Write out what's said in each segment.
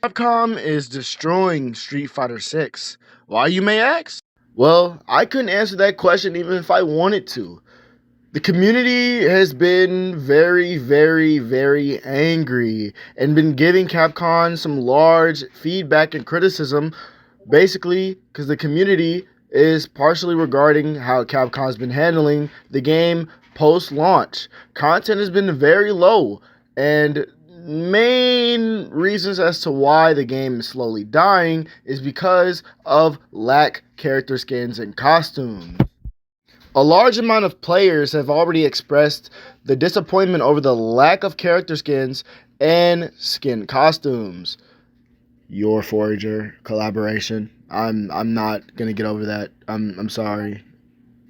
Capcom is destroying Street Fighter 6. Why, you may ask? Well, I couldn't answer that question even if I wanted to. The community has been very, very, very angry and been giving Capcom some large feedback and criticism, basically because the community is partially regarding how Capcom's been handling the game post-launch. Content has been very low, and main reasons as to why the game is slowly dying is because of lack character skins and costumes. A large amount of players have already expressed the disappointment over the lack of character skins and skin costumes. Your Forager collaboration. I'm not gonna get over that. I'm sorry.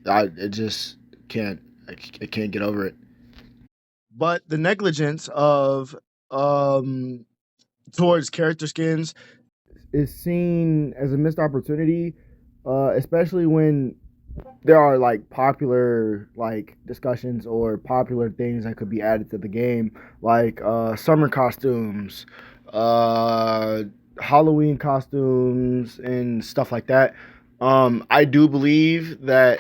I just can't. I can't get over it. But the negligence of um towards character skins is seen as a missed opportunity, especially when there are like popular like discussions or popular things that could be added to the game, like summer costumes, uh, Halloween costumes, and stuff like that. I do believe that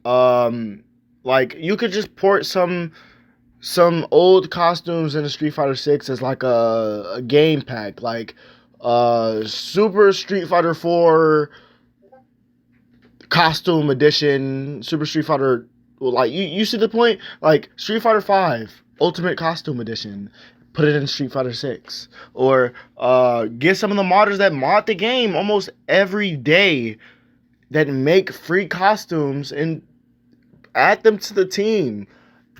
like you could just port some old costumes in the Street Fighter 6 as like a game pack, like Super Street Fighter 4 costume edition, Super Street Fighter. Well, like you see the point, like Street Fighter 5 Ultimate Costume Edition. Put it in Street Fighter 6, or get some of the modders that mod the game almost every day that make free costumes and add them to the team,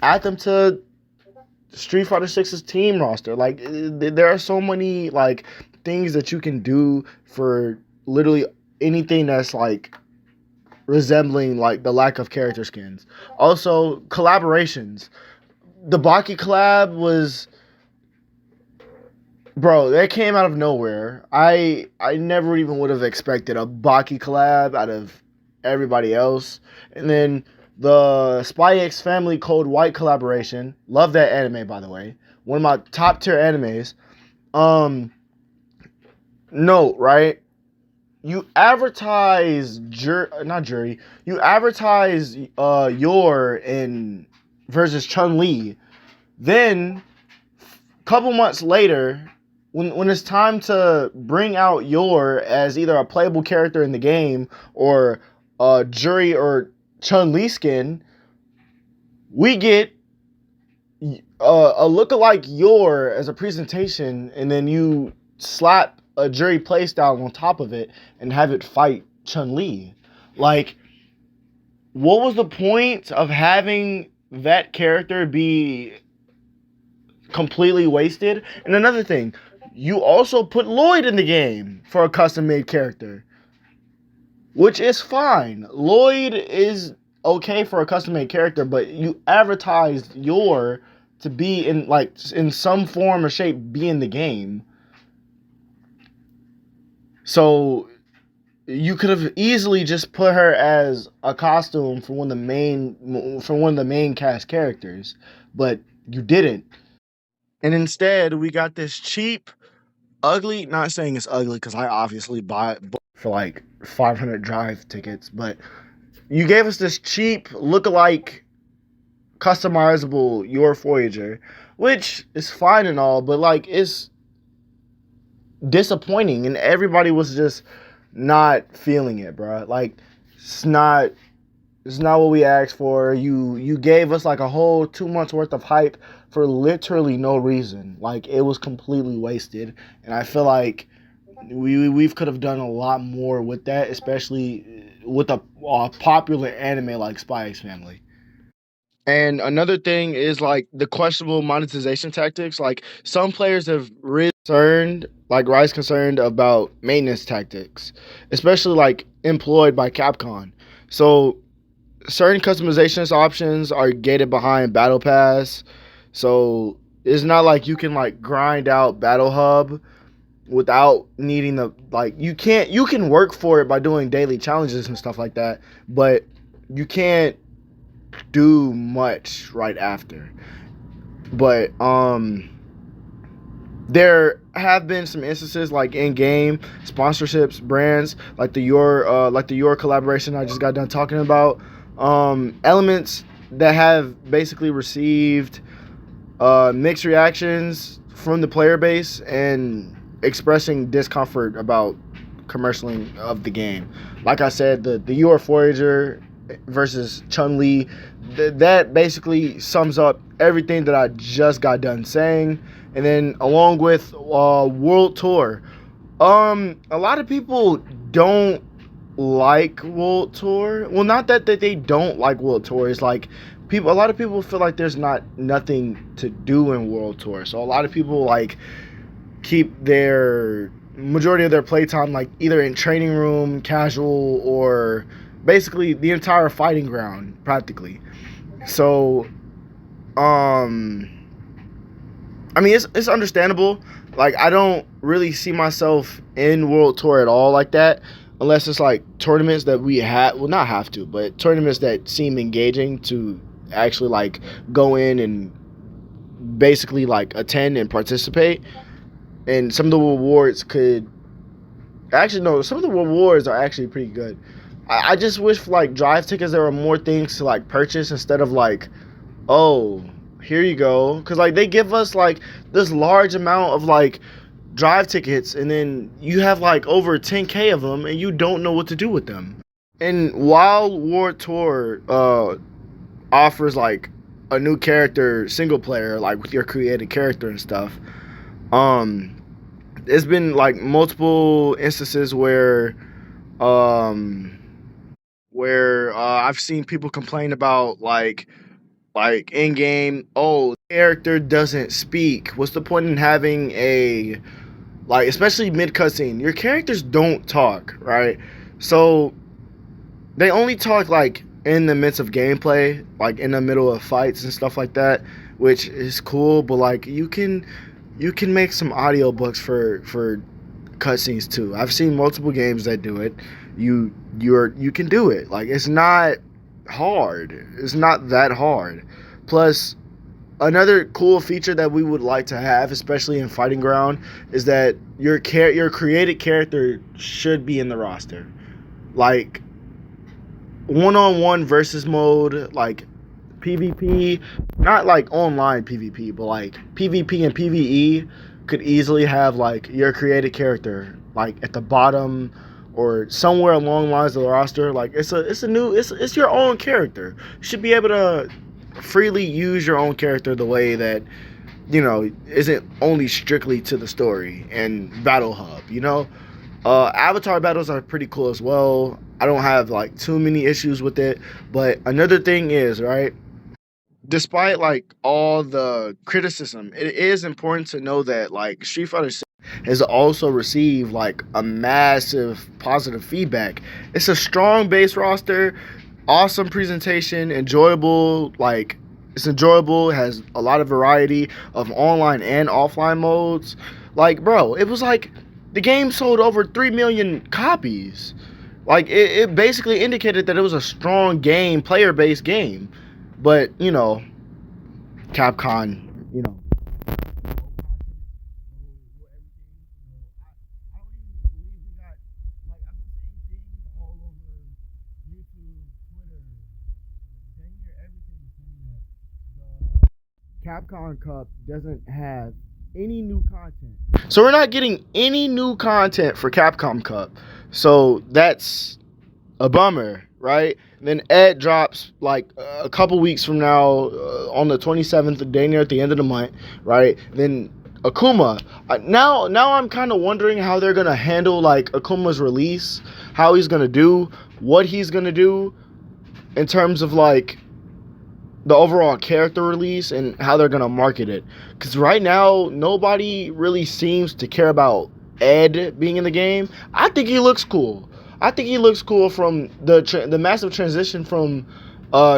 add them to Street Fighter 6's team roster. Like there are so many like things that you can do for literally anything that's like resembling like the lack of character skins. Also, collaborations. The Baki collab was, bro, that came out of nowhere. I never even would have expected a Baki collab out of everybody else. And then the Spy X Family Code White collaboration. Love that anime, by the way. One of my top tier animes. Note, right? You advertise not jury. You advertise your in versus Chun Li. Then, couple months later, when it's time to bring out your as either a playable character in the game or a jury or Chun Li skin, we get a lookalike your as a presentation, and then you slap a jury playstyle on top of it and have it fight Chun Li. Like, what was the point of having that character be completely wasted? And another thing, you also put Lloyd in the game for a custom made character, which is fine. Lloyd is okay for a custom made character, but you advertised your to be in like in some form or shape be in the game. So you could have easily just put her as a costume for one of the main cast characters, but you didn't. And instead, we got this cheap, ugly. Not saying it's ugly because I obviously bought it for like 500 drive tickets, but you gave us this cheap lookalike customizable Your Voyager, which is fine and all, but like it's disappointing, and everybody was just not feeling it, bro. Like it's not what we asked for. You gave us like a whole 2 months worth of hype for literally no reason. Like it was completely wasted, and I feel like we could have done a lot more with that, especially with a popular anime like Spy X Family. And another thing is like the questionable monetization tactics. Like some players have really concerned, like Rise concerned about maintenance tactics, especially like employed by Capcom. So certain customizations options are gated behind Battle Pass. So it's not like you can like grind out Battle Hub without needing the like you can work for it by doing daily challenges and stuff like that, but you can't do much right after. But there have been some instances like in game sponsorships, brands like the your collaboration I just got done talking about. Elements that have basically received mixed reactions from the player base and expressing discomfort about commercialing of the game. Like I said, the Your Forager versus Chun-Li, that basically sums up everything that I just got done saying. And then along with World Tour, a lot of people don't like World Tour. Well, not that they don't like World Tour. It's like a lot of people feel like there's nothing to do in World Tour. So a lot of people like keep their majority of their playtime like either in training room, casual, or basically the entire fighting ground practically. So I mean, it's understandable. Like, I don't really see myself in World Tour at all like that, unless it's like tournaments that we have, well, not have to, but tournaments that seem engaging to actually like go in and basically like attend and participate. And some of the rewards could actually, no, some of the rewards are actually pretty good. I just wish for like drive tickets there were more things to like purchase instead of like, oh, here you go, because like they give us like this large amount of like drive tickets, and then you have like over 10K of them and you don't know what to do with them. And while World Tour offers like a new character single player, like with your created character and stuff, there's been like multiple instances where I've seen people complain about like in game, oh, the character doesn't speak. What's the point in having a, like, especially mid cutscene, your characters don't talk, right? So they only talk like in the midst of gameplay, like in the middle of fights and stuff like that, which is cool. But like you can make some audiobooks for cutscenes too. I've seen multiple games that do it. You can do it. Like, it's not hard. It's not that hard. Plus, another cool feature that we would like to have, especially in Fighting Ground, is that your created character should be in the roster. Like, one-on-one versus mode, like PvP, not like online PvP, but like PvP and PvE could easily have like your created character like at the bottom or somewhere along the lines of the roster. Like, it's your own character. You should be able to freely use your own character the way that, you know, isn't only strictly to the story and Battle Hub, you know? Avatar battles are pretty cool as well. I don't have like too many issues with it. But another thing is, right, despite like all the criticism, it is important to know that like Street Fighter 6 has also received like a massive positive feedback. It's a strong base roster, awesome presentation, enjoyable. Like, it's enjoyable. It has a lot of variety of online and offline modes. Like, bro, it was like the game sold over 3 million copies. Like, it basically indicated that it was a strong game, player-based game. But, you know, CapCom, you know. CapCom Cup doesn't have any new content. So we're not getting any new content for Capcom Cup. So that's a bummer, right? And then Ed drops like a couple weeks from now on the 27th, the day near at the end of the month, right? Then Akuma. Now I'm kind of wondering how they're going to handle like Akuma's release, how he's going to do, what he's going to do in terms of like the overall character release and how they're going to market it. Because right now, nobody really seems to care about Ed being in the game. I think he looks cool. I think he looks cool from the massive transition from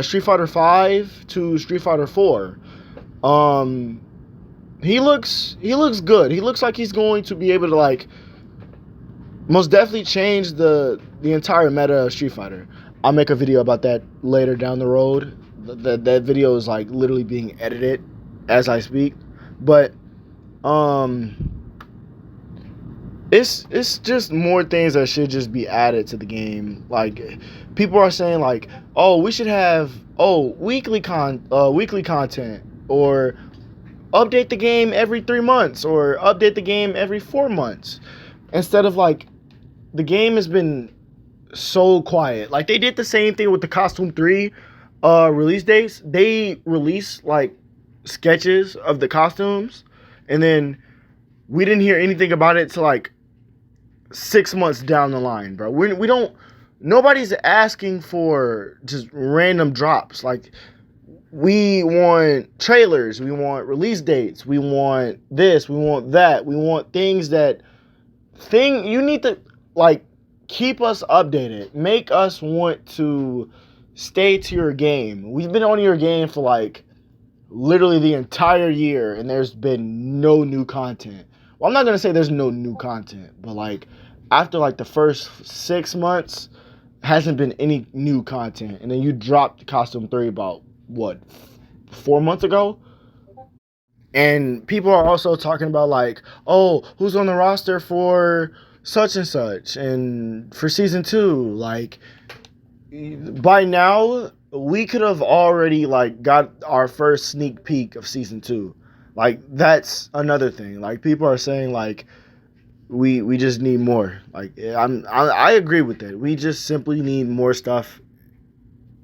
Street Fighter 5 to Street Fighter 4. He looks good. He looks like he's going to be able to like most definitely change the entire meta of Street Fighter. I'll make a video about that later down the road. That video is like literally being edited as I speak. But it's just more things that should just be added to the game. Like, people are saying like, oh, we should have weekly content, or update the game every 3 months, or update the game every 4 months, instead of like, the game has been so quiet. Like, they did the same thing with the Costume 3 release dates. They released like sketches of the costumes, and then we didn't hear anything about it till like 6 months down the line, bro. We don't. Nobody's asking for just random drops. Like, we want trailers, we want release dates, we want this, we want that, we want things that you need to like keep us updated, make us want to stay to your game. We've been on your game for like literally the entire year, and there's been no new content. Well, I'm not gonna say there's no new content, but like after like the first 6 months, hasn't been any new content, and then you dropped Costume 3 about what, 4 months ago? And people are also talking about like, oh, who's on the roster for such and such, and for season 2. Like, by now we could have already like got our first sneak peek of season 2. Like, that's another thing. Like, people are saying like, we just need more. Like, I agree with that. We just simply need more stuff.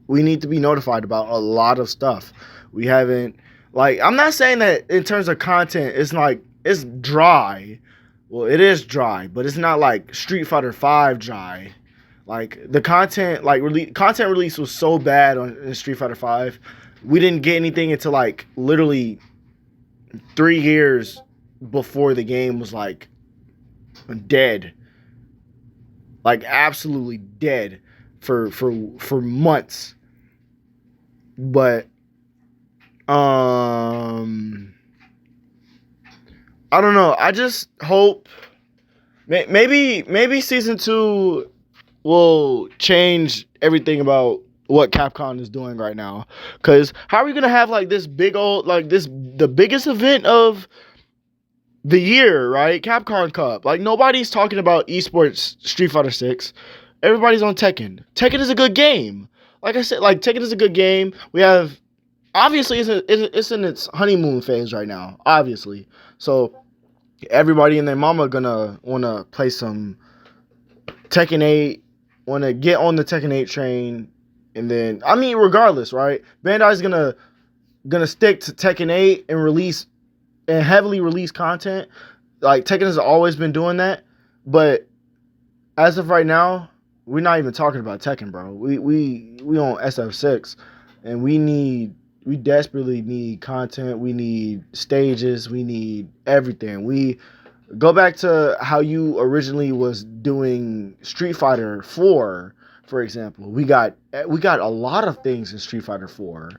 We need to be notified about a lot of stuff. We haven't, like, I'm not saying that in terms of content, it's like, it's dry. Well, it is dry, but it's not like Street Fighter 5 dry. Like, the content, like, content release was so bad in Street Fighter 5. We didn't get anything until like literally 3 years before the game was like dead. Like, absolutely dead for months. But I don't know. I just hope maybe season 2 will change everything about what Capcom is doing right now. Cause how are we gonna have like this big old, like the biggest event of the year, right? Capcom Cup. Like, nobody's talking about esports Street Fighter 6. Everybody's on Tekken. Tekken is a good game. Like I said, like, Tekken is a good game. We have, obviously, it's in its honeymoon phase right now, obviously. So, everybody and their mama gonna wanna play some Tekken 8, wanna get on the Tekken 8 train, and then, I mean, regardless, right? Bandai's gonna stick to Tekken 8 and heavily release content. Like, Tekken has always been doing that, but as of right now, we're not even talking about Tekken, bro. We on SF6, and we desperately need content. We need stages. We need everything. We go back to how you originally was doing Street Fighter 4, for example. We got a lot of things in Street Fighter 4.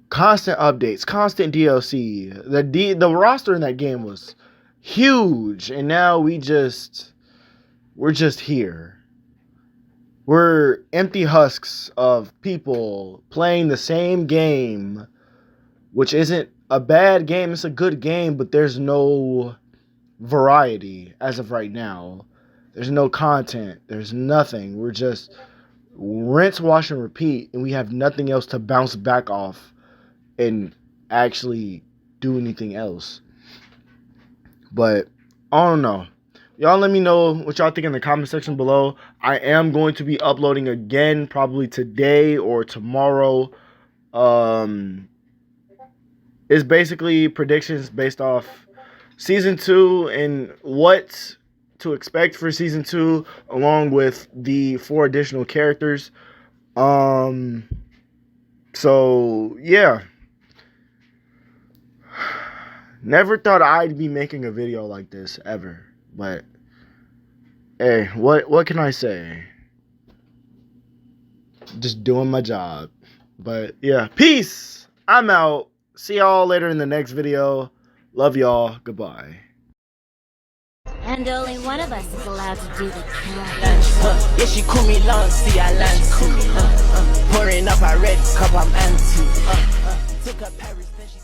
Constant updates, constant DLC. The roster in that game was huge, and now we're just here. We're empty husks of people playing the same game, which isn't a bad game. It's a good game, but there's no variety as of right now. There's no content. There's nothing. We're just rinse, wash, and repeat, and we have nothing else to bounce back off and actually do anything else. But I don't know. Y'all let me know what y'all think in the comment section below. I am going to be uploading again probably today or tomorrow. It's basically predictions based off season 2 and what to expect for season 2, along with the 4 additional characters. So yeah. Never thought I'd be making a video like this ever, but hey, what can I say? Just doing my job. But yeah, peace. I'm out. See y'all later in the next video. Love y'all. Goodbye. And only one of us is allowed to do the count. Yeah, she call me long, see I land too. Pouring up a red cup, I'm anti. Took a Paris, then she